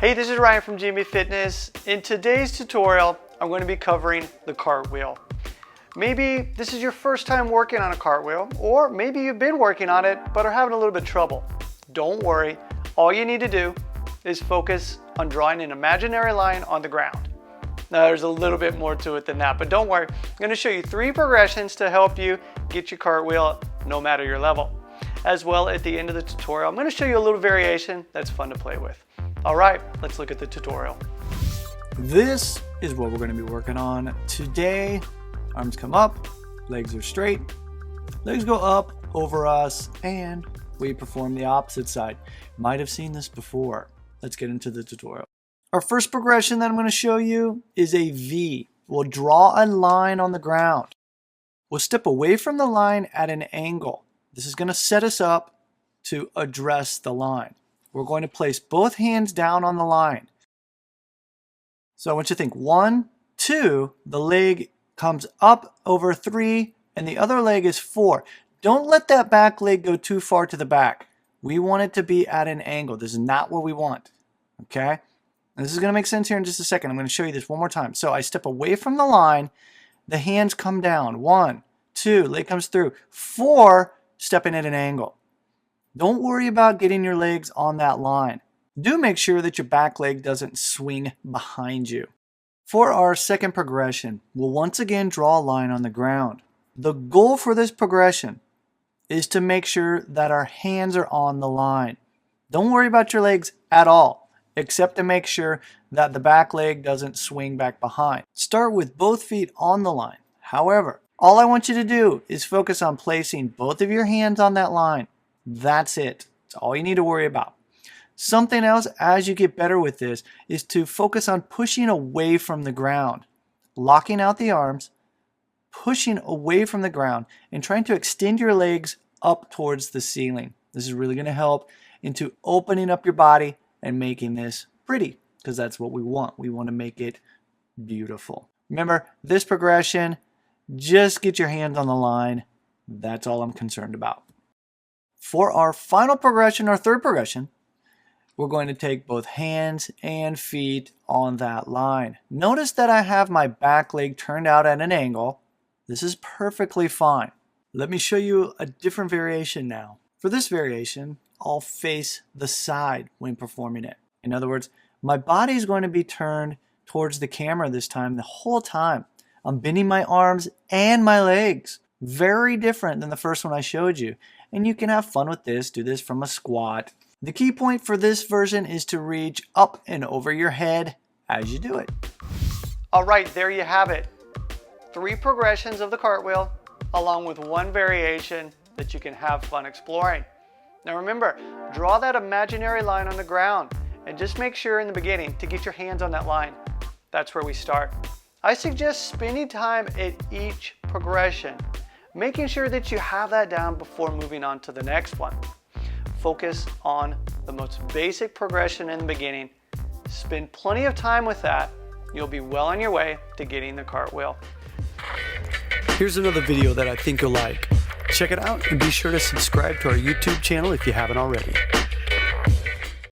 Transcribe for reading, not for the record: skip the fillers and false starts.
Hey, this is Ryan from Jimmy Fitness. In today's tutorial, I'm going to be covering the cartwheel. Maybe this is your first time working on a cartwheel, or maybe you've been working on it but are having a little bit of trouble. Don't worry, all you need to do is focus on drawing an imaginary line on the ground. Now there's a little bit more to it than that, but don't worry. I'm going to show you 3 progressions to help you get your cartwheel no matter your level. As well, at the end of the tutorial, I'm going to show you a little variation that's fun to play with. All right, let's look at the tutorial. This is what we're going to be working on today. Arms come up, legs are straight, legs go up over us, and we perform the opposite side. Might have seen this before. Let's get into the tutorial. Our first progression that I'm going to show you is a V. We'll draw a line on the ground. We'll step away from the line at an angle. This is going to set us up to address the line. We're going to place both hands down on the line. So I want you to think 1, 2, the leg comes up over 3, and the other leg is 4. Don't let that back leg go too far to the back. We want it to be at an angle. This is not what we want. Okay? And this is going to make sense here in just a second. I'm going to show you this one more time. So I step away from the line. The hands come down. 1, 2, leg comes through. 4, stepping at an angle. Don't worry about getting your legs on that line. Do make sure that your back leg doesn't swing behind you. For our second progression, we'll once again draw a line on the ground. The goal for this progression is to make sure that our hands are on the line. Don't worry about your legs at all, except to make sure that the back leg doesn't swing back behind. Start with both feet on the line. However, all I want you to do is focus on placing both of your hands on that line. That's it. That's all you need to worry about. Something else as you get better with this is to focus on pushing away from the ground. Locking out the arms, pushing away from the ground, and trying to extend your legs up towards the ceiling. This is really going to help into opening up your body and making this pretty, because that's what we want. We want to make it beautiful. Remember, this progression, just get your hands on the line. That's all I'm concerned about. For our final progression, our third progression, we're going to take both hands and feet on that line. Notice that I have my back leg turned out at an angle. This is perfectly fine. Let me show you a different variation now. For this variation, I'll face the side when performing it. In other words, my body is going to be turned towards the camera this time the whole time. I'm bending my arms and my legs. Very different than the first one I showed you. And you can have fun with this. Do this from a squat. The key point for this version is to reach up and over your head as you do it. All right, there you have it. 3 progressions of the cartwheel, along with 1 variation that you can have fun exploring. Now remember, draw that imaginary line on the ground, and just make sure in the beginning to get your hands on that line. That's where we start. I suggest spending time at each progression, making sure that you have that down before moving on to the next one. Focus on the most basic progression in the beginning. Spend plenty of time with that. You'll be well on your way to getting the cartwheel. Here's another video that I think you'll like. Check it out and be sure to subscribe to our YouTube channel if you haven't already.